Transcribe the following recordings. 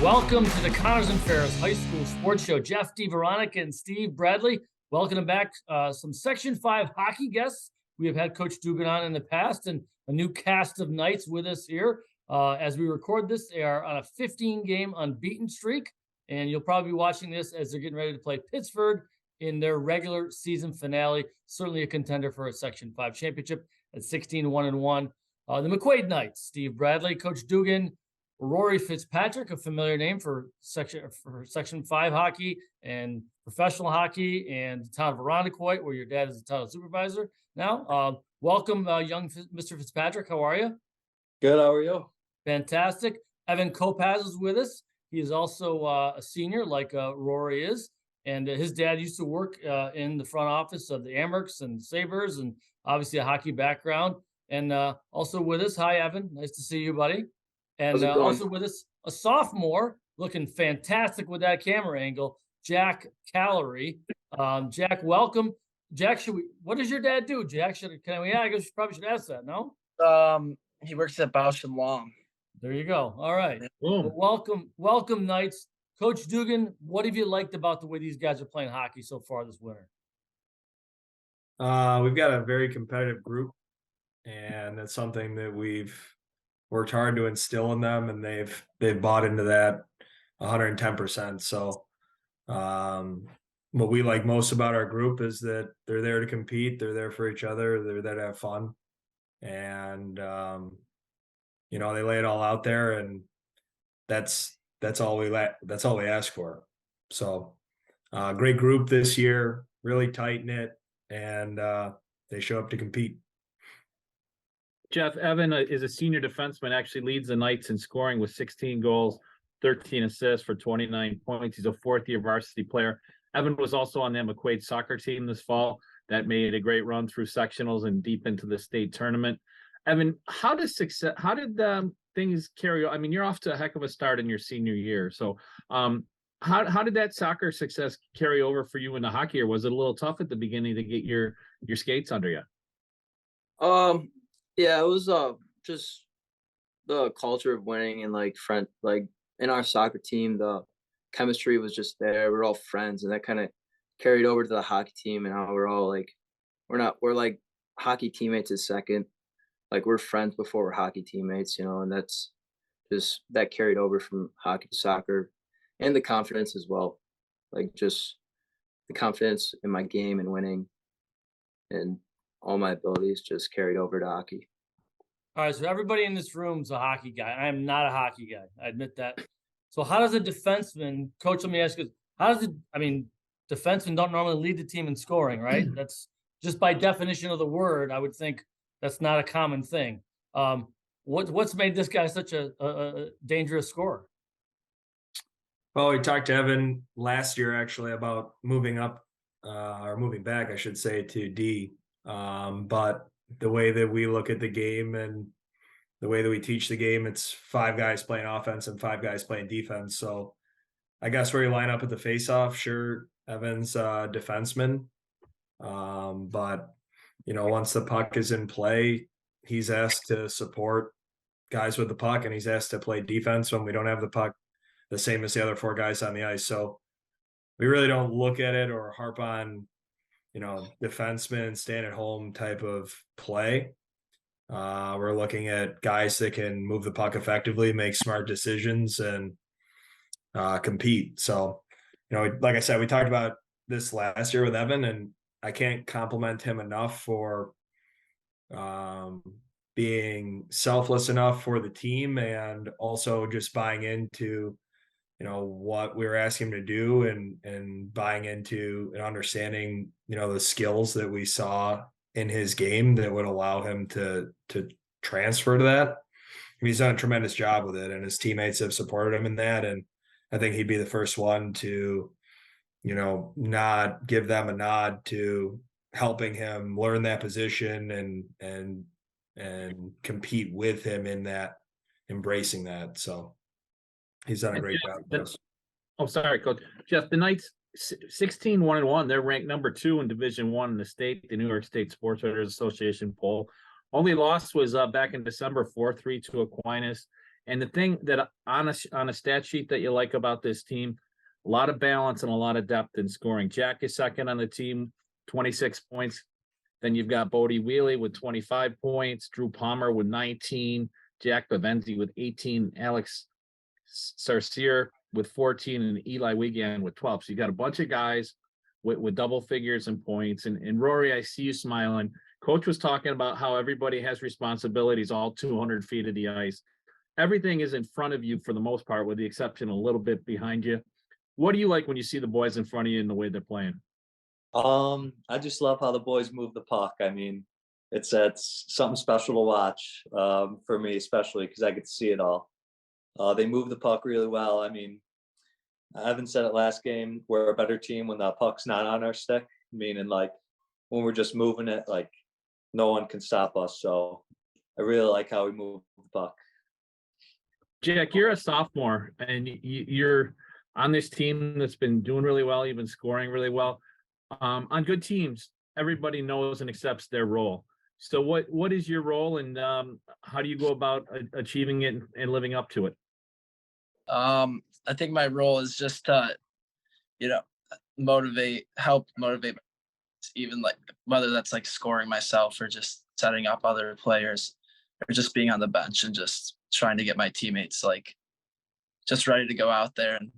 Welcome to the Connors and Ferris High School Sports Show. Jeff, DiVeronica and Steve Bradley. Welcome back. Some Section 5 hockey guests. We have had Coach Dugan on in the past and a new cast of Knights with us here. As we record this, they are on a 15-game unbeaten streak, and you'll probably be watching this as they're getting ready to play Pittsburgh in their regular season finale. Certainly a contender for a Section 5 championship at 16-1-1. The McQuaid Knights, Steve Bradley, Coach Dugan, Rory Fitzpatrick, a familiar name for Section 5 hockey and professional hockey, and the town of Irondequoit, where your dad is the title supervisor now. Welcome, young Mr. Fitzpatrick. How are you? Good. How are you? Fantastic. Evan Kopacz is with us. He is also a senior, like Rory is, and his dad used to work in the front office of the Amherst and Sabres, and obviously a hockey background. And also with us, hi Evan, nice to see you, buddy. And also with us, a sophomore, looking fantastic with that camera angle, Jack Callery. Jack, welcome. Jack, what does your dad do, Jack? I guess you probably should ask that, no? He works at Bausch and Lomb. There you go. All right. Well, welcome, Knights. Coach Dugan, what have you liked about the way these guys are playing hockey so far this winter? We've got a very competitive group, and that's something that we've worked hard to instill in them, and they've bought into that 110%. So what we like most about our group is that they're there to compete, they're there for each other, they're there to have fun, and they lay it all out there, and that's all we ask for. So great group this year, really tight knit, and they show up to compete. Jeff, Evan is a senior defenseman, actually leads the Knights in scoring with 16 goals, 13 assists for 29 points. He's a fourth-year varsity player. Evan was also on the McQuaid soccer team this fall that made a great run through sectionals and deep into the state tournament. Evan, how did things carry on? I mean, you're off to a heck of a start in your senior year. So how did that soccer success carry over for you in the hockey, or was it a little tough at the beginning to get your skates under you? Yeah, it was just the culture of winning, and like in our soccer team, the chemistry was just there. We're all friends, and that kind of carried over to the hockey team, and how we're all like we're like hockey teammates is second. Like we're friends before we're hockey teammates, and that's just that carried over from hockey to soccer, and the confidence as well. Like just the confidence in my game and winning, and all my abilities just carried over to hockey. All right, so everybody in this room is a hockey guy. I am not a hockey guy. I admit that. So how does a defenseman, Coach, let me ask you, defensemen don't normally lead the team in scoring, right? That's just by definition of the word, I would think that's not a common thing. What's made this guy such a dangerous scorer? Well, we talked to Evan last year actually about moving up, or moving back, I should say, to D. But the way that we look at the game and the way that we teach the game, it's 5 guys playing offense and 5 guys playing defense. So I guess where you line up at the faceoff, sure, Evan's a defenseman. But once the puck is in play, he's asked to support guys with the puck, and he's asked to play defense when we don't have the puck, the same as the other 4 guys on the ice. So we really don't look at it or harp on defenseman, stand at home type of play. We're looking at guys that can move the puck effectively, make smart decisions, and compete. So, like I said, we talked about this last year with Evan, and I can't compliment him enough for being selfless enough for the team, and also just buying into what we were asking him to do, and buying into and understanding, the skills that we saw in his game that would allow him to transfer to that. He's done a tremendous job with it, and his teammates have supported him in that. And I think he'd be the first one to, not give them a nod to helping him learn that position and compete with him in that, embracing that. So he's done a great job for us. Oh, sorry, Coach. Jeff, the Knights 16-1-1. They're ranked number 2 in Division 1 in the state, the New York State Sports Writers Association poll. Only loss was back in December, 4-3 to Aquinas. And the thing that on a stat sheet that you like about this team, a lot of balance and a lot of depth in scoring. Jack is second on the team, 26 points. Then you've got Bodie Wheelie with 25 points, Drew Palmer with 19, Jack Bavenzi with 18, Alex Sarcier with 14, and Eli Wiegand with 12. So you got a bunch of guys with double figures in points. And Rory, I see you smiling. Coach was talking about how everybody has responsibilities all 200 feet of the ice. Everything is in front of you for the most part, with the exception a little bit behind you. What do you like when you see the boys in front of you and the way they're playing? I just love how the boys move the puck. I mean, it's something special to watch, for me, especially because I get to see it all. They move the puck really well. I mean, Evan said it last game, we're a better team when the puck's not on our stick, meaning like when we're just moving it, like no one can stop us. So I really like how we move the puck. Jack, you're a sophomore and you're on this team that's been doing really well, you've been scoring really well. On good teams, everybody knows and accepts their role. So what is your role, and how do you go about achieving it and living up to it? I think my role is just to, help motivate, even like whether that's like scoring myself or just setting up other players or just being on the bench and just trying to get my teammates like just ready to go out there and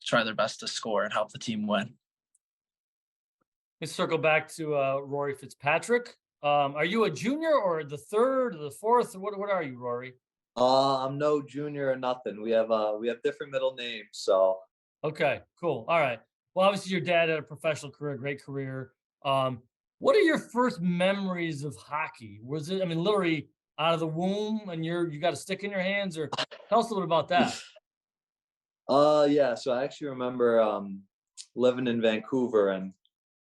try their best to score and help the team win. Let's circle back to Rory Fitzpatrick. Are you a junior or the third or the fourth? Or what are you, Rory? I'm no junior or nothing. We have different middle names, so. Okay, cool. All right. Well, obviously your dad had a professional career, great career. What are your first memories of hockey? Was it, literally out of the womb and you got a stick in your hands, or tell us a little bit about that. Yeah. So I actually remember living in Vancouver, and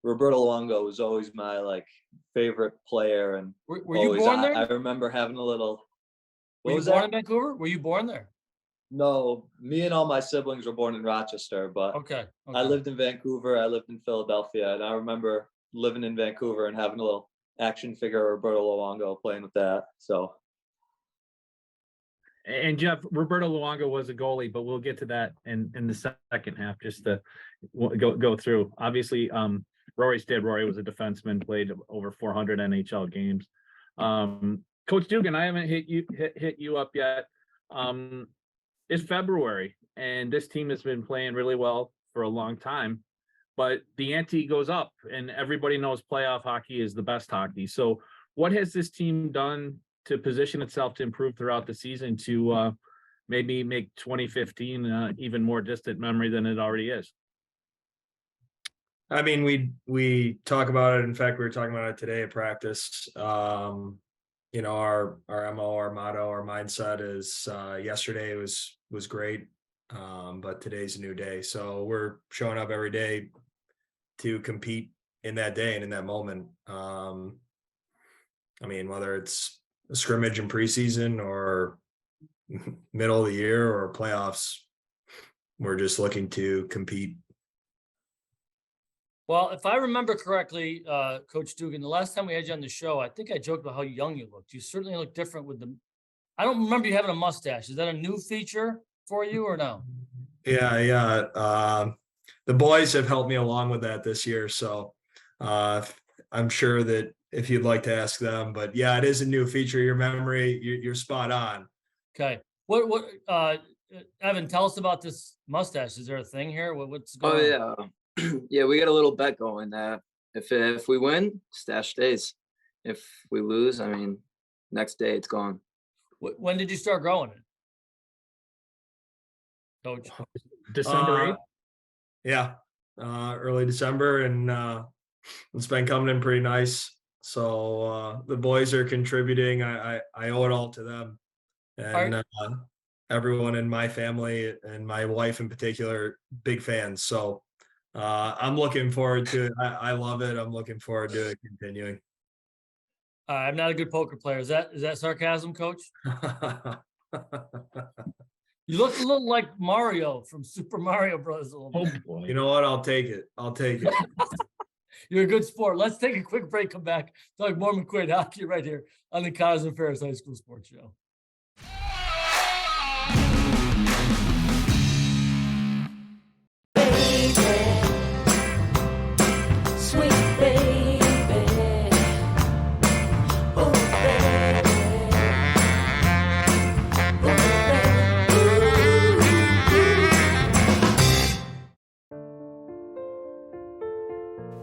Roberto Luongo was always my like favorite player. And were you born there? I remember having a little. Were you born in Vancouver? Were you born there? No, me and all my siblings were born in Rochester, but okay. I lived in Vancouver. I lived in Philadelphia, and I remember living in Vancouver and having a little action figure of Roberto Luongo, playing with that. So. And Jeff, Roberto Luongo was a goalie, but we'll get to that in the second half, just to go through. Obviously, Rory's dad. Rory was a defenseman, played over 400 NHL games. Coach Dugan, I haven't hit you up yet. It's February, and this team has been playing really well for a long time, but the ante goes up, and everybody knows playoff hockey is the best hockey. So what has this team done to position itself to improve throughout the season to maybe make 2015 even more distant memory than it already is? I mean, we talk about it. In fact, we were talking about it today at practice. Our MO, our motto, our mindset is yesterday was great, but today's a new day. So we're showing up every day to compete in that day and in that moment. Whether it's a scrimmage in preseason or middle of the year or playoffs, we're just looking to compete. Well, if I remember correctly, Coach Dugan, the last time we had you on the show, I think I joked about how young you looked. You certainly look different with I don't remember you having a mustache. Is that a new feature for you or no? Yeah. The boys have helped me along with that this year. So I'm sure that if you'd like to ask them, but yeah, it is a new feature. Your memory, you're spot on. Okay. What Evan, tell us about this mustache. Is there a thing here? What's going on? Yeah. Yeah, we got a little bet going that if we win, stash stays. If we lose, next day it's gone. When did you start growing it, Coach? December 8th? Yeah, early December, and it's been coming in pretty nice. So the boys are contributing. I owe it all to them, and everyone in my family and my wife in particular, big fans. So I'm looking forward to it. I love it. I'm looking forward to it continuing. I'm not a good poker player. Is that sarcasm, Coach? You look a little like Mario from Super Mario Bros. A little bit. Oh boy. You know what? I'll take it. You're a good sport. Let's take a quick break. Come back. Talk more McQuaid hockey right here on the Ferris High School Sports Show.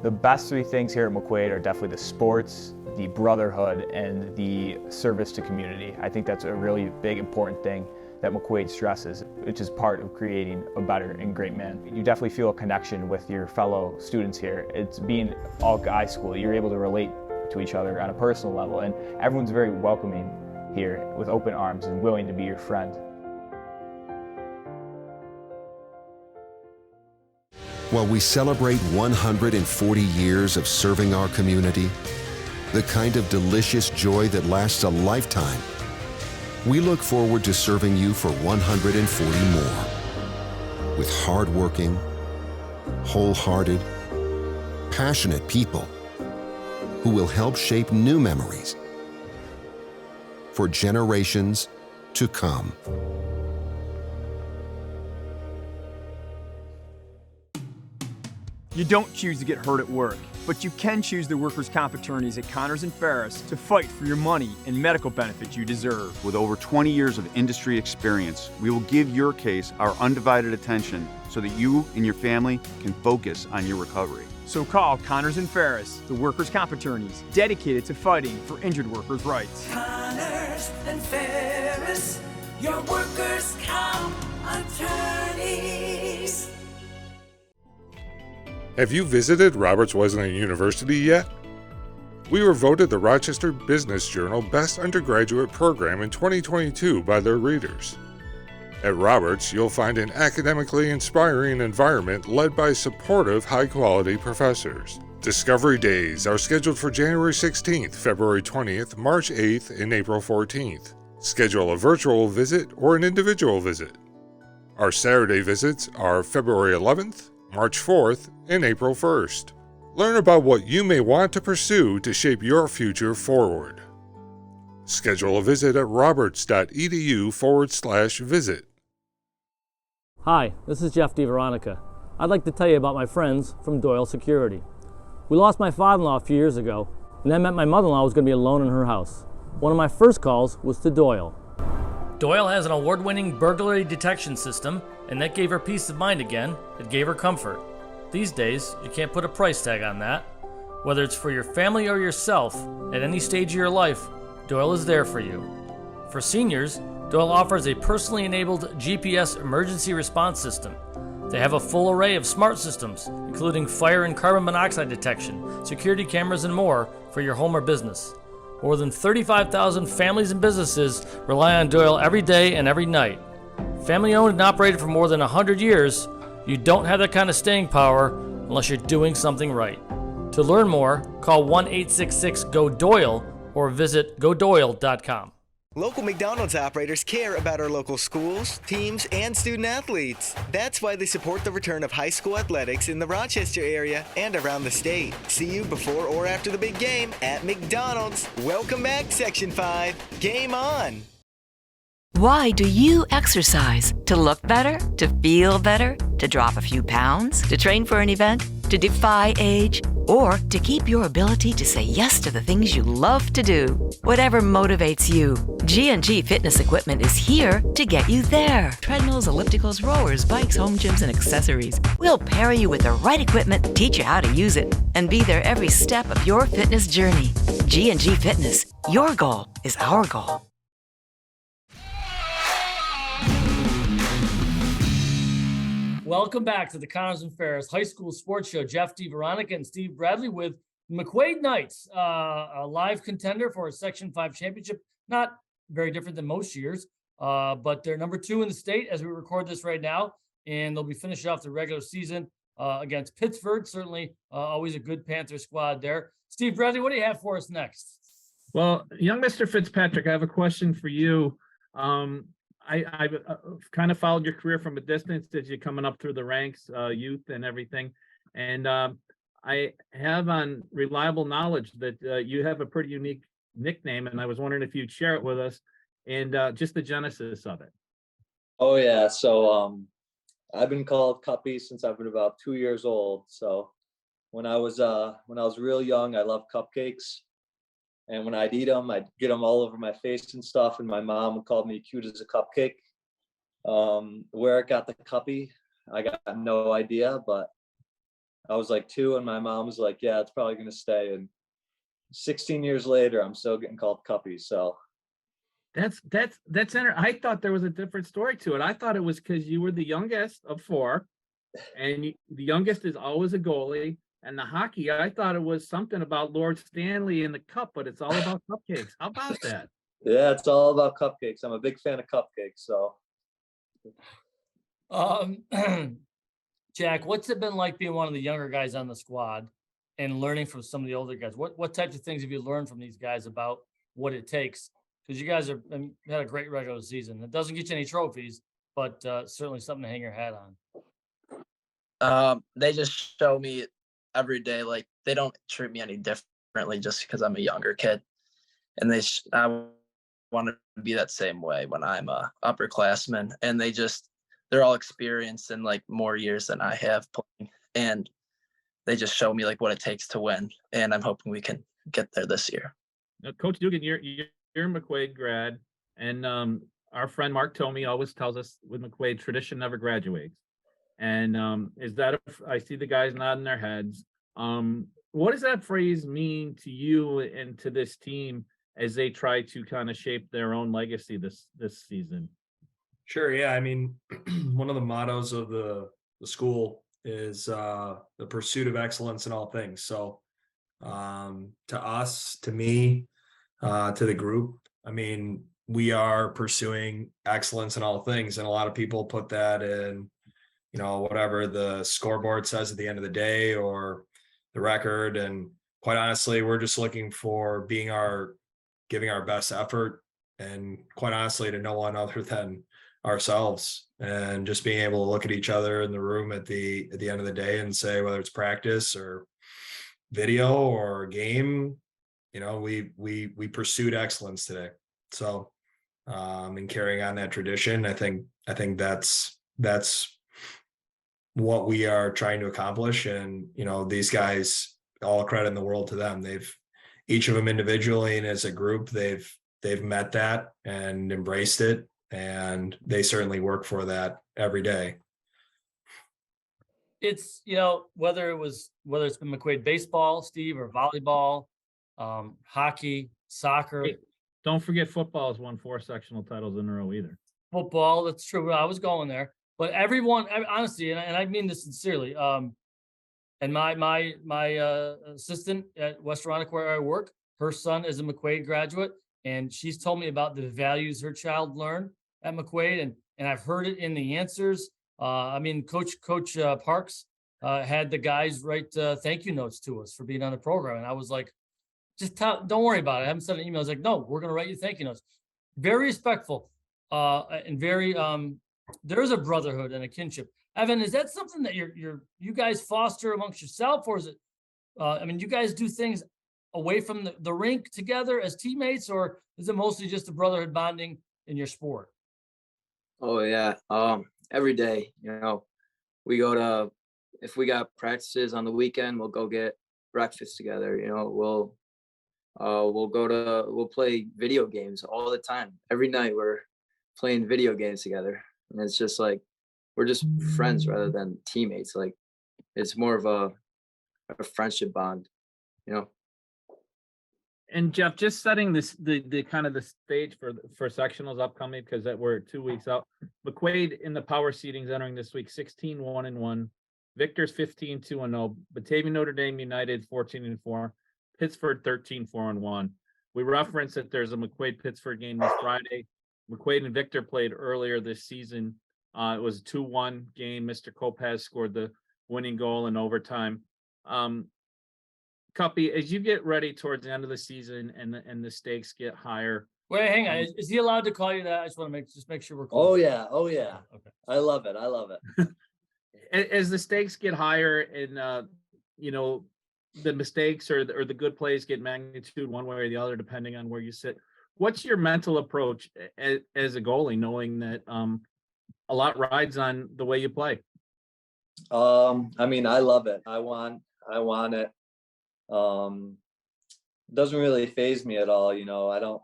The best three things here at McQuaid are definitely the sports, the brotherhood, and the service to community. I think that's a really big, important thing that McQuaid stresses, which is part of creating a better and great man. You definitely feel a connection with your fellow students here. It's being all guy school. You're able to relate to each other on a personal level, and everyone's very welcoming here with open arms and willing to be your friend. While we celebrate 140 years of serving our community, the kind of delicious joy that lasts a lifetime, we look forward to serving you for 140 more. With hardworking, wholehearted, passionate people who will help shape new memories for generations to come. You don't choose to get hurt at work, but you can choose the workers' comp attorneys at Connors and Ferris to fight for your money and medical benefits you deserve. With over 20 years of industry experience, we will give your case our undivided attention so that you and your family can focus on your recovery. So call Connors and Ferris, the workers' comp attorneys dedicated to fighting for injured workers' rights. Connors and Ferris, your workers' comp attorneys. Have you visited Roberts Wesleyan University yet? We were voted the Rochester Business Journal Best Undergraduate Program in 2022 by their readers. At Roberts, you'll find an academically inspiring environment led by supportive, high-quality professors. Discovery Days are scheduled for January 16th, February 20th, March 8th, and April 14th. Schedule a virtual visit or an individual visit. Our Saturday visits are February 11th, March 4th, and April 1st. Learn about what you may want to pursue to shape your future forward. Schedule a visit at roberts.edu/visit. Hi, this is Jeff DiVeronica. I'd like to tell you about my friends from Doyle Security. We lost my father-in-law a few years ago, and that meant my mother-in-law was going to be alone in her house. One of my first calls was to Doyle. Doyle has an award-winning burglary detection system, and that gave her peace of mind again. It gave her comfort. These days, you can't put a price tag on that. Whether it's for your family or yourself, at any stage of your life, Doyle is there for you. For seniors, Doyle offers a personally enabled GPS emergency response system. They have a full array of smart systems, including fire and carbon monoxide detection, security cameras, and more for your home or business. More than 35,000 families and businesses rely on Doyle every day and every night. Family owned and operated for more than 100 years, you don't have that kind of staying power unless you're doing something right. To learn more, call 1-866-GO-DOYLE or visit godoyle.com. Local McDonald's operators care about our local schools, teams, and student athletes. That's why they support the return of high school athletics in the Rochester area and around the state. See you before or after the big game at McDonald's. Welcome back, Section 5. Game on! Why do you exercise? To look better? To feel better? To drop a few pounds? To train for an event? To defy age? Or to keep your ability to say yes to the things you love to do? Whatever motivates you, G&G Fitness Equipment is here to get you there. Treadmills, ellipticals, rowers, bikes, home gyms, and accessories. We'll pair you with the right equipment, teach you how to use it, and be there every step of your fitness journey. G&G Fitness. Your goal is our goal. Welcome back to the Connors and Ferris High School Sports Show. Jeff DiVeronica and Steve Bradley with McQuaid Knights, a live contender for a Section 5 championship. Not very different than most years, but they're number 2 in the state as we record this right now, and they'll be finishing off the regular season against Pittsburgh. Certainly always a good Panther squad there. Steve Bradley, what do you have for us next? Well, young Mr. Fitzpatrick, I have a question for you. I've kind of followed your career from a distance as you're coming up through the ranks, youth and everything. And I have on reliable knowledge that you have a pretty unique nickname, and I was wondering if you'd share it with us and just the genesis of it. Oh yeah, so I've been called Cuppy since I've been about 2 years old. So when I was real young, I loved cupcakes. And when I'd eat them, I'd get them all over my face and stuff. And my mom would call me cute as a cupcake. Where it got the Cuppy, I got no idea. But I was like 2 and my mom was like, yeah, it's probably going to stay. And 16 years later, I'm still getting called Cuppy. So I thought there was a different story to it. I thought it was because you were the youngest of 4, and the youngest is always a goalie. And the hockey, I thought it was something about Lord Stanley and the cup, but it's all about cupcakes. How about that? yeah, it's all about cupcakes. I'm a big fan of cupcakes. So Jack, what's it been like being one of the younger guys on the squad and learning from some of the older guys? What types of things have you learned from these guys about what it takes? Because you guys had a great regular season. It doesn't get you any trophies, but certainly something to hang your hat on. They just show me every day, like they don't treat me any differently just because I'm a younger kid, and I want to be that same way when I'm a upperclassman, and they're all experienced in like more years than I have playing, and they just show me like what it takes to win, and I'm hoping we can get there this year. Now, Coach Dugan, you're a McQuaid grad, and our friend Mark Tomey always tells us with McQuaid, tradition never graduates. And is that I see the guys nodding their heads. What does that phrase mean to you and to this team as they try to kind of shape their own legacy this season? Sure. Yeah. I mean, one of the mottos of the school is the pursuit of excellence in all things. So to us, to me, to the group, I mean, we are pursuing excellence in all things. And a lot of people put that in, whatever the scoreboard says at the end of the day or the record. And quite honestly, we're just looking for giving our best effort, and quite honestly, to no one other than ourselves, and just being able to look at each other in the room at the end of the day and say, whether it's practice or video or game, we pursued excellence today. So and carrying on that tradition, I think that's what we are trying to accomplish. And these guys, all credit in the world to them. They've, each of them individually and as a group, they've met that and embraced it, and they certainly work for that every day. It's, whether it's been McQuaid baseball, Steve, or volleyball, hockey, soccer. Hey, don't forget football has won 4 sectional titles in a row either. Football, that's true. I was going there, but everyone, honestly, and I mean this sincerely. And my assistant at West Veronica, where I work, her son is a McQuaid graduate, and she's told me about the values her child learned at McQuaid, and I've heard it in the answers. I mean, Coach Parks had the guys write thank you notes to us for being on the program, and I was like, don't worry about it. I haven't sent an email. I was like, no, we're going to write you thank you notes. Very respectful, and very there's a brotherhood and a kinship. Evan, is that something that you guys foster amongst yourself, or is it? I mean, you guys do things away from the rink together as teammates, or is it mostly just the brotherhood bonding in your sport? Oh yeah, every day. We go to, if we got practices on the weekend, we'll go get breakfast together. We'll play video games all the time. Every night we're playing video games together, and it's just like we're just friends rather than teammates. Like it's more of a friendship bond, And Jeff, just setting the kind of the stage for sectionals upcoming, because we're 2 weeks out. McQuaid in the power seedings entering this week, 16-1-1. Victor's 15-2-0. Batavia Notre Dame United 14-4. Pittsford 13-4-1. We referenced that there's a McQuaid-Pittsford game this Friday. McQuaid and Victor played earlier this season. It was a 2-1 game. Mr. Kopacz scored the winning goal in overtime. Cuppy, as you get ready towards the end of the season and the stakes get higher. Wait, hang on. Is he allowed to call you that? I just want to make sure we're cool. Oh yeah. Okay. I love it. As the stakes get higher and the mistakes or the good plays get magnitude one way or the other, depending on where you sit. What's your mental approach as a goalie, knowing that a lot rides on the way you play? I mean, I love it. I want it. Doesn't really faze me at all. I don't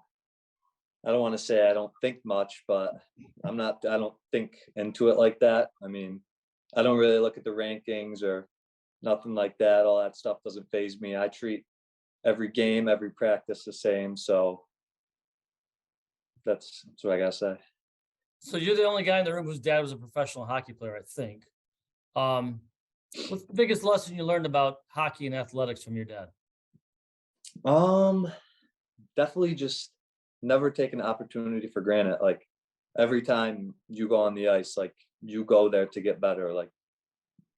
want to say I don't think much, but I don't think into it like that. I mean, I don't really look at the rankings or nothing like that. All that stuff doesn't faze me. I treat every game, every practice the same. So that's what I gotta say. So you're the only guy in the room whose dad was a professional hockey player, I think. What's the biggest lesson you learned about hockey and athletics from your dad? Definitely just never take an opportunity for granted. Like every time you go on the ice, like you go there to get better. Like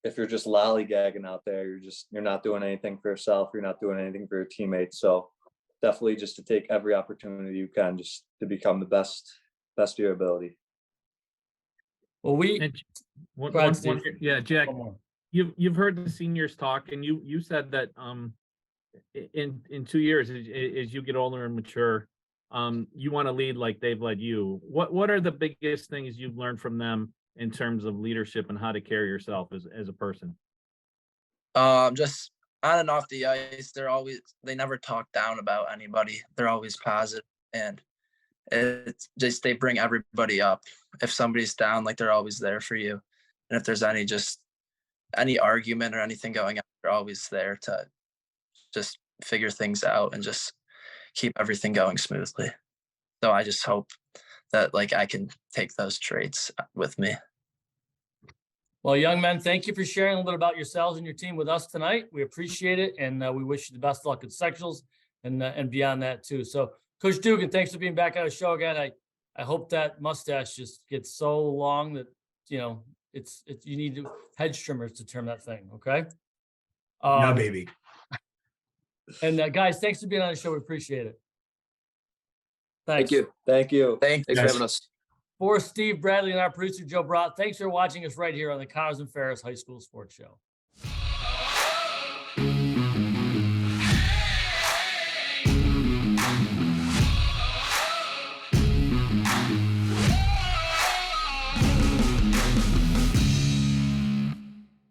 if you're just lollygagging out there, you're not doing anything for yourself. You're not doing anything for your teammates. So definitely just to take every opportunity you can, just to become the best of your ability. Well, Jack, you've heard the seniors talk, and you said that in 2 years, as you get older and mature, you want to lead like they've led you. What are the biggest things you've learned from them in terms of leadership and how to carry yourself as a person? Just on and off the ice, they never talk down about anybody. They're always positive, and it's just they bring everybody up. If somebody's down, like they're always there for you. And if there's any argument or anything going on, they're always there to just figure things out and just keep everything going smoothly. So I just hope that like I can take those traits with me. Well, young men, thank you for sharing a little bit about yourselves and your team with us tonight. We appreciate it, and we wish you the best of luck at sectionals and beyond that too. So, Coach Dugan, thanks for being back on the show again. I hope that mustache just gets so long that it's you need hedge trimmers to trim that thing. Okay. Yeah, baby. And guys, thanks for being on the show. We appreciate it. Thanks. Thank you. Thanks for having us. For Steve Bradley and our producer Joe Brott, thanks for watching us right here on the Connors and Ferris High School Sports Show.